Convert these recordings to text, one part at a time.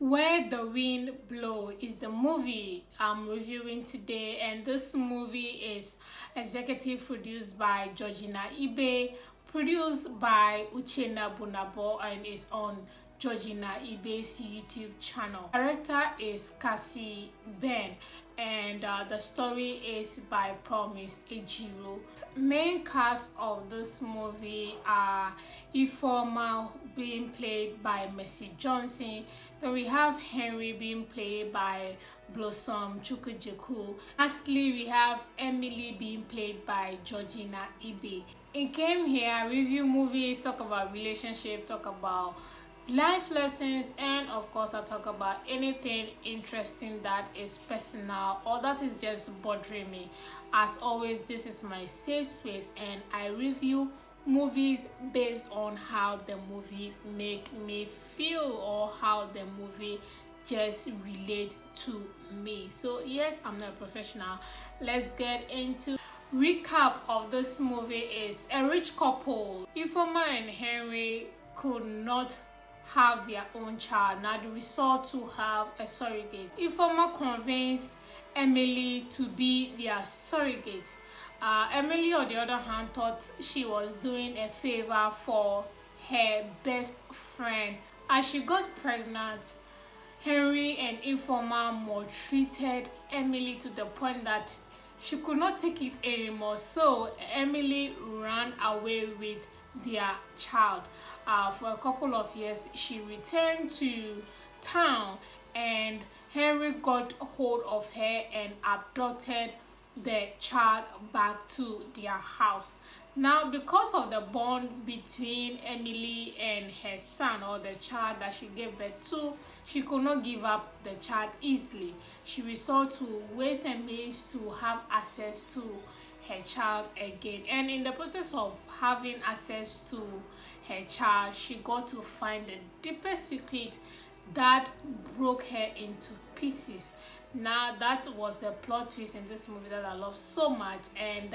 Where the Wind Blows is the movie I'm reviewing today, and this movie is executive produced by Georgina Ibeh, produced by Uchenna Bunabo, and is on Georgina Ibeh's YouTube channel. Director is Cassie Ben, and the story is by Promise Ejiro. Main cast of this movie are Ifeoma being played by Mercy Johnson. Then we have Henry being played by Blossom Chukwujeku. Lastly, we have Emily being played by Georgina Ibeh. I came here, review movies, talk about relationship, talk about life lessons, and of course I talk about anything interesting that is personal or that is just bothering me. As always, this is my safe space and I review movies based on how the movie make me feel or how the movie just relate to me. So yes, I'm not a professional. Let's get into recap of this movie. Is a rich couple, Ifeoma and Henry, could not have their own child. Now they resort to have a surrogate. Ifeoma convinced Emily to be their surrogate. Emily, on the other hand, thought she was doing a favor for her best friend. As she got pregnant, Henry and Ifeoma maltreated Emily to the point that she could not take it anymore. So Emily ran away with their child. For a couple of years, she returned to town and Henry got hold of her and abducted the child back to their house. Now, because of the bond between Emily and her son, or the child that she gave birth to, she could not give up the child easily. She resorted to ways and means to have access to her child again, and in the process of having access to her child, she got to find the deepest secret that broke her into pieces. Now that was the plot twist in this movie that I love so much, and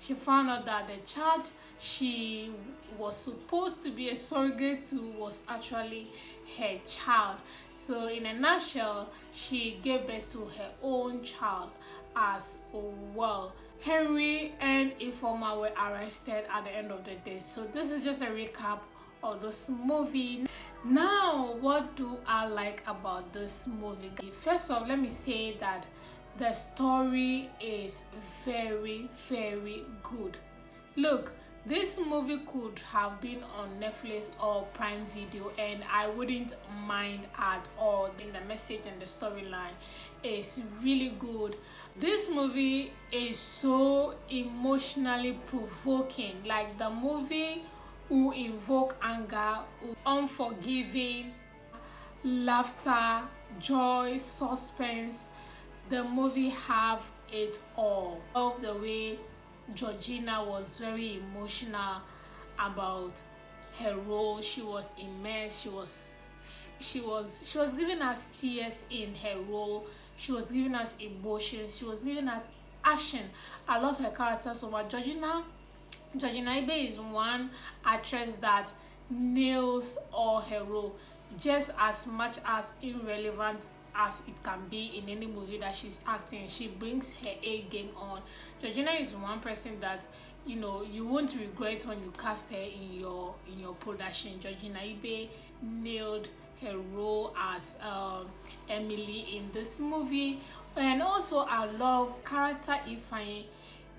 she found out that the child she was supposed to be a surrogate to was actually her child. So in a nutshell, she gave birth to her own child as well. Henry and Ifeoma were arrested at the end of the day. So this is just a recap of this movie. Now, what do I like about this movie? First off, let me say that the story is very good. Look, this movie could have been on Netflix or Prime Video and I wouldn't mind at all. In the message and the storyline is really good. This movie is so emotionally provoking. Like, the movie will invoke anger, unforgiving, laughter, joy, suspense. The movie have it all. Of the way Georgina was very emotional about her role. She was immersed. She was giving us tears in her role. She was giving us emotions. She was giving us action. I love her character so much. Georgina Ibeh is one actress that nails all her role, just as much as irrelevant as it can be in any movie that she's acting. She brings her A game on. Georgina is one person that you won't regret when you cast her in your production. Georgina Ibeh nailed her role as Emily in this movie. And also I love character Ifeanyi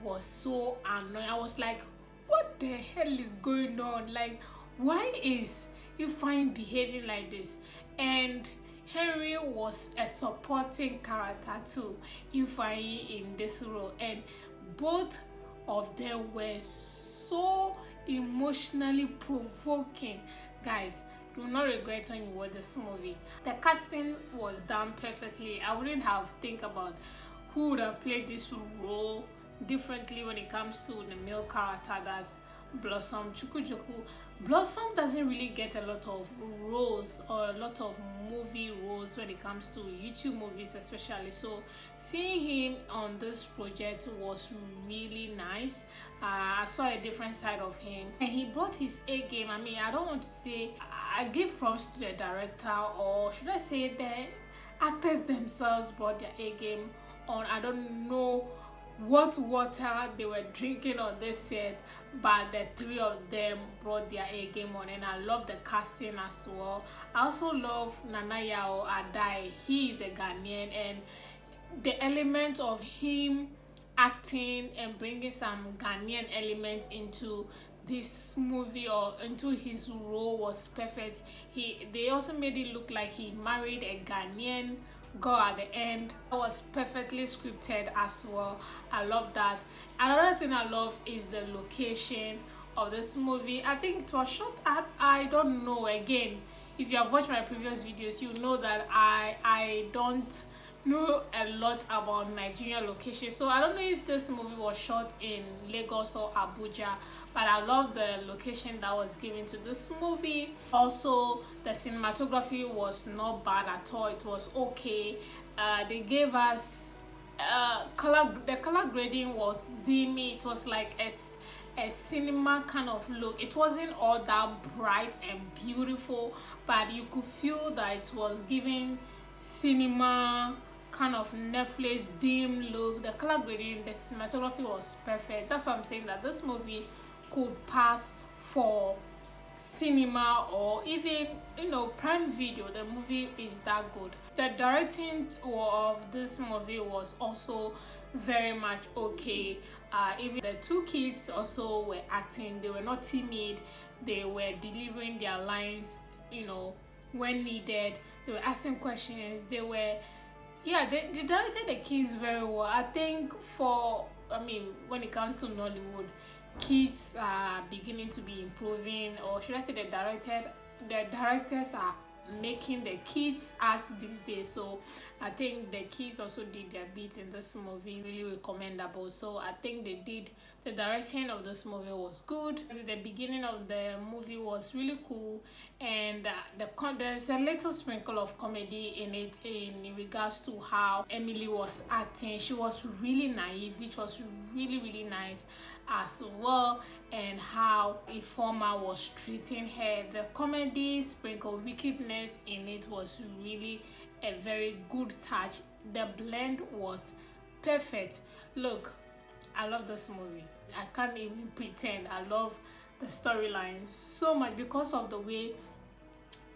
was so annoying. I was like, what the hell is going on? Like, why is Ifeanyi behaving like this? And Henry was a supporting character to Ifeanyi in this role, and both of them were so emotionally provoking. Guys, you will not regret when you watch this movie. The casting was done perfectly. I wouldn't have think about who would have played this role differently when it comes to the male character, that's Blossom Chukwujeku. Blossom doesn't really get a lot of roles or a lot of movie roles most when it comes to YouTube movies especially. So seeing him on this project was really nice. I saw a different side of him and he brought his A game. I mean, I don't want to say I give props to the director, or should I say the actors themselves brought their A game on. I don't know what water they were drinking on this set, but the three of them brought their A game on, and I love the casting as well. I also love Nanayao Adai. He is a Ghanaian, and the element of him acting and bringing some Ghanaian elements into this movie or into his role was perfect. They also made it look like he married a Ghanaian girl at the end. It was perfectly scripted as well. I love that. Another thing I love is the location of this movie. I think it was shot at, I don't know, again, if you have watched my previous videos, you know that I don't know a lot about Nigerian location, so I don't know if this movie was shot in Lagos or Abuja, but I love the location that was given to this movie. Also, the cinematography was not bad at all. It was okay. They gave us the color grading was dimmy. It was like a cinema kind of look. It wasn't all that bright and beautiful, but you could feel that it was giving cinema kind of Netflix dim look. The color grading, the cinematography was perfect. That's why I'm saying that this movie could pass for cinema or even, you know, Prime Video. The movie is that good. The directing of this movie was also very much okay. Even the two kids also were acting. They were not timid. They were delivering their lines, you know, when needed. They were asking questions. They directed the kids very well. I think when it comes to Nollywood, kids are beginning to be improving, or should I say the directors are making the kids act these days. So I think the kids also did their bit in this movie, really commendable. So I think the direction of this movie was good. The beginning of the movie was really cool, and there's a little sprinkle of comedy in it in regards to how Emily was acting. She was really naive, which was really, really nice as well, and how Informer was treating her. The comedy sprinkle wickedness in it was really a very good touch. The blend was perfect. Look, I love this movie. I can't even pretend. I love the storyline so much because of the way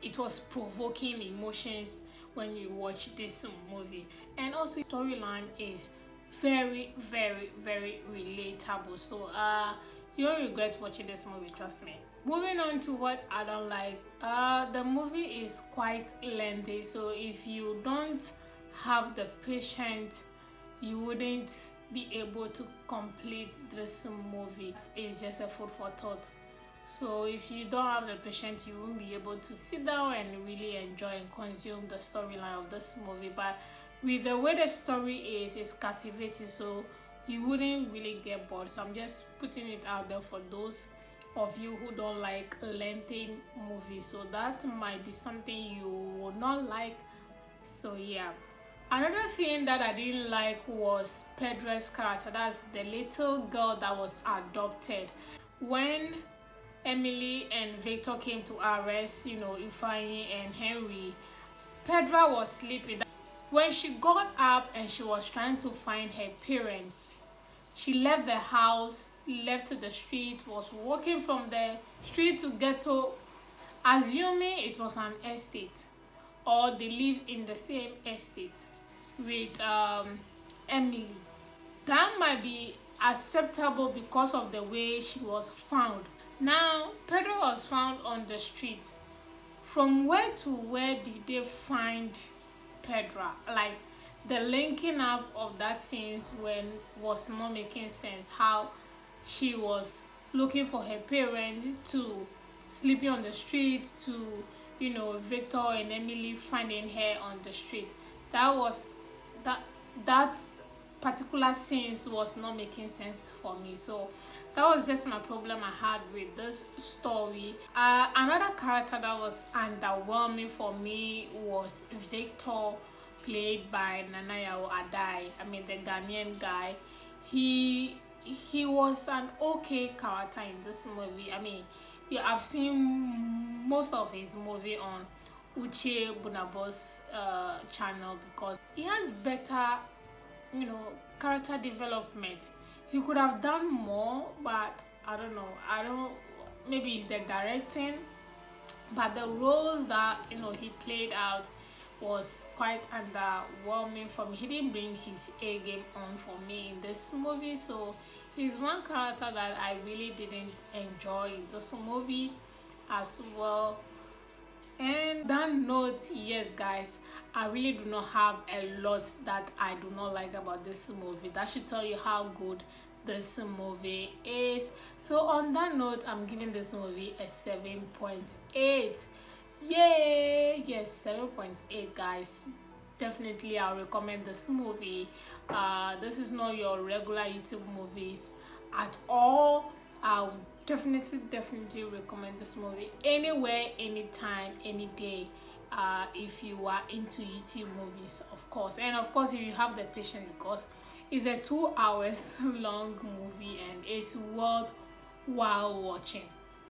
it was provoking emotions when you watch this movie, and also the storyline is very, very, very relatable. So you won't regret watching this movie, trust me. Moving on to what I don't like, the movie is quite lengthy, so if you don't have the patience, you wouldn't be able to complete this movie. It's just a food for thought. So if you don't have the patience, you won't be able to sit down and really enjoy and consume the storyline of this movie. But with the way the story is, it's captivating, so you wouldn't really get bored. So I'm just putting it out there for those of you who don't like lengthy movies. So that might be something you will not like. So yeah. Another thing that I didn't like was Pedra's character. That's the little girl that was adopted. When Emily and Victor came to arrest, Ifeanyi and Henry, Pedra was sleeping. When she got up and she was trying to find her parents, she left the house, left to the street, was walking from the street to ghetto, assuming it was an estate or they live in the same estate with Emily. That might be acceptable because of the way she was found. Now, Pedro was found on the street. From where to where did they find Pedra? Like, the linking up of that scenes was not making sense. How she was looking for her parents, to sleeping on the street, to Victor and Emily finding her on the street. That particular scenes was not making sense for me. So That was just my problem I had with this story. Another character that was underwhelming for me was Victor, played by Nanayawo Adai. I mean, the Ghanaian guy. He was an okay character in this movie. I mean, yeah, I've seen most of his movie on Uche Bunabo's channel, because he has better, character development. He could have done more, but I don't know. I don't. Maybe it's the directing, but the roles that he played out was quite underwhelming for me. He didn't bring his A game on for me in this movie, so he's one character that I really didn't enjoy in this movie as well. And that note, yes guys, I really do not have a lot that I do not like about this movie. That should tell you how good this movie is. So on that note, I'm giving this movie a 7.8. Yay! Yes, 7.8 guys. Definitely I'll recommend this movie. This is not your regular YouTube movies at all. I would definitely recommend this movie anywhere, anytime, any day, if you are into YouTube movies, of course. And of course, if you have the patience, because it's a 2 hours long movie and it's worthwhile watching.